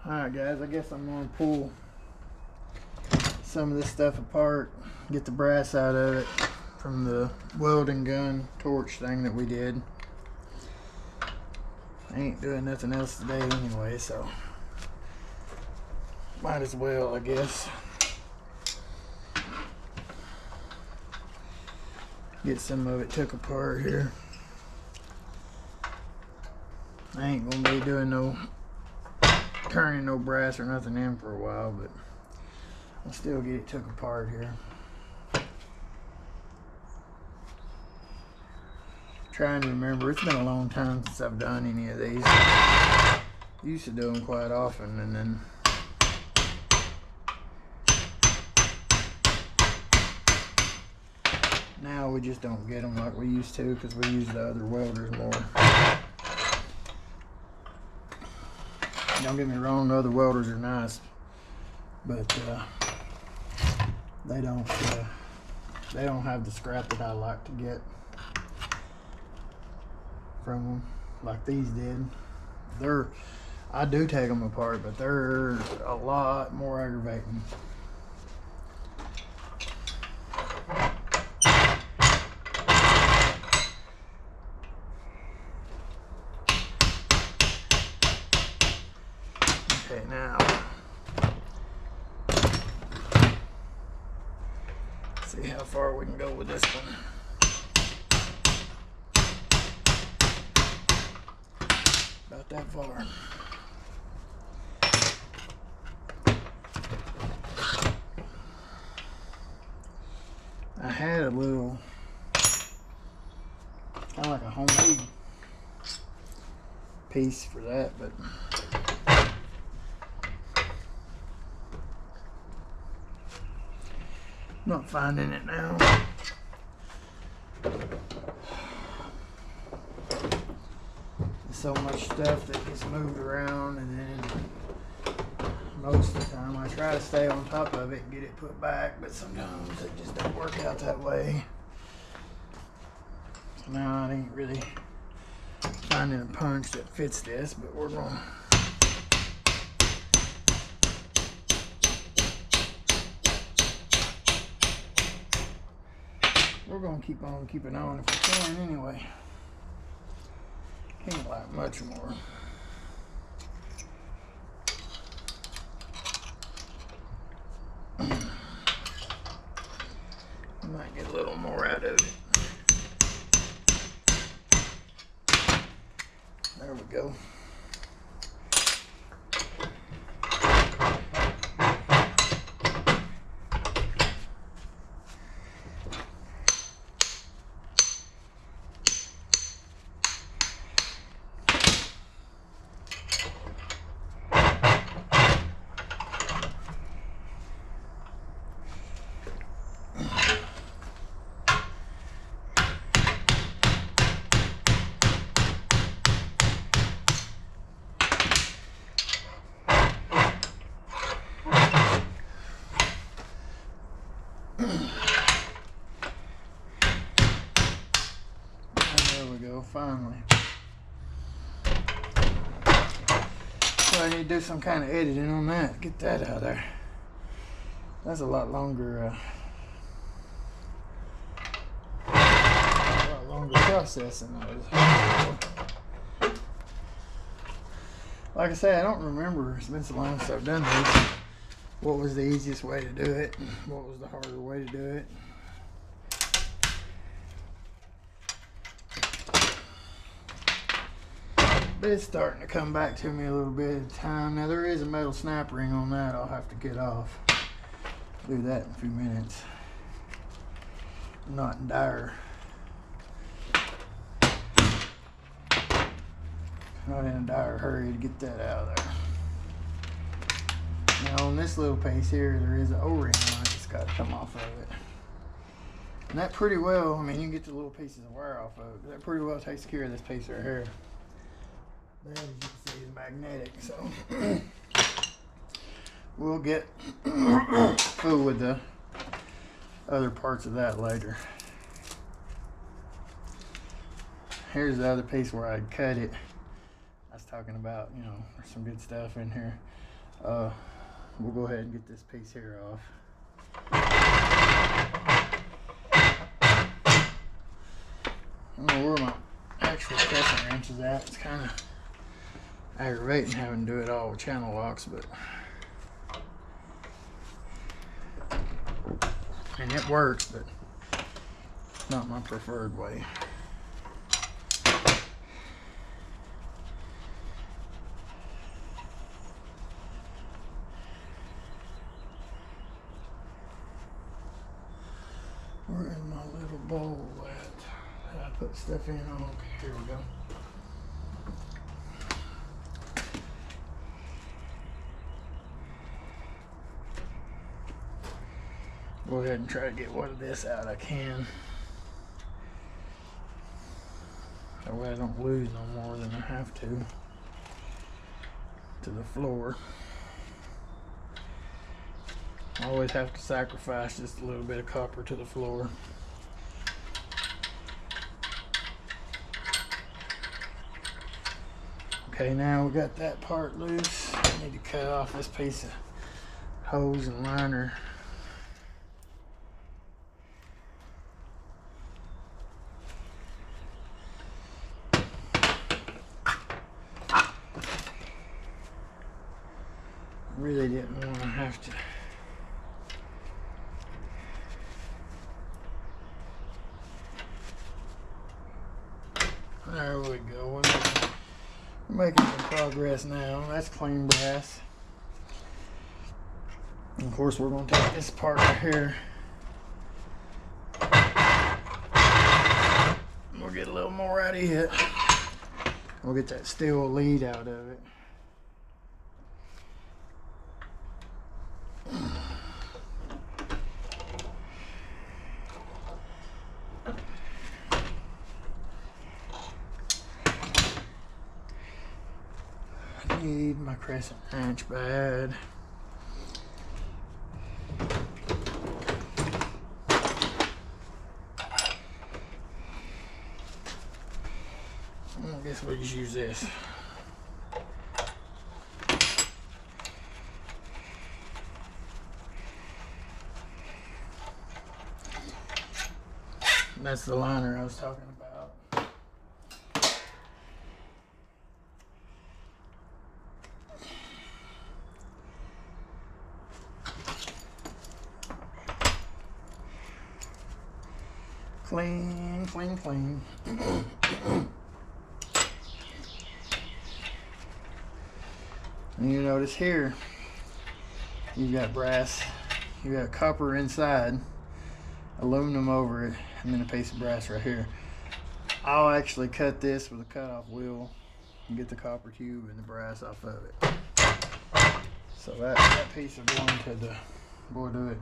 Alright guys, I guess I'm going to pull some of this stuff apart, get the brass out of it from the welding gun torch thing that we did. I ain't doing nothing else today anyway, so might as well, I guess. Get some of it took apart here. I ain't gonna be doing no turning no brass or nothing in for a while, but I'll still get it took apart here. Trying to remember, it's been a long time since I've done any of these. Used to do them quite often, and then now we just don't get them like we used to because we use the other welders more. Don't get me wrong, the other welders are nice, but they don't have the scrap that I like to get from them like these did. I do take them apart, but they're a lot more aggravating. Okay, now see how far we can go with this one. About that far. I had a little kind of like a homemade piece for that, but not finding it now. So much stuff that gets moved around, and then most of the time I try to stay on top of it and get it put back, but sometimes it just don't work out that way. So now I ain't really finding a punch that fits this, but we're gonna keep on keeping on if we can anyway. Ain't like much more. I might get a little more out of it. There we go. There we go, finally. So I need to do some kind of editing on that, get that out of there. That's a lot longer process than that was. Like I say, I don't remember, it's been so long since I've done this, what was the easiest way to do it, what was the harder way to do it. But it's starting to come back to me a little bit at a time. Now there is a metal snap ring on that I'll have to get off. Do that in a few minutes. I'm not in dire hurry to get that out of there. Now on this little piece here, there is an O-ring on it that's got to come off of it. And that pretty well, I mean, you can get the little pieces of wire off of it, but that pretty well takes care of this piece right here. That, as you can see, is magnetic, so we'll get fool with the other parts of that later. Here's the other piece where I cut it. I was talking about, you know, there's some good stuff in here. we'll go ahead and get this piece here off. I don't know where my actual crescent wrench is at. It's kind of aggravating having to do it all with channel locks, but and it works, but not my preferred way. Where is my little bowl at? That I put stuff in. Oh, okay, here we go. Go ahead and try to get what of this out I can. That way I don't lose no more than I have to the floor. I always have to sacrifice just a little bit of copper to the floor. Okay, now we got that part loose. I need to cut off this piece of hose and liner. Really didn't want to have to. There we go. We're making some progress now. That's clean brass. And of course, we're going to take this part right here. We'll get a little more out of it. We'll get that steel lead out of it. I need my crescent wrench bad. I guess we'll just use this. That's the liner I was talking about. Clean, clean, clean. And you notice here, you've got brass, you got copper inside, aluminum over it, and then a piece of brass right here. I'll actually cut this with a cutoff wheel and get the copper tube and the brass off of it. So that piece will go into the, we'll do it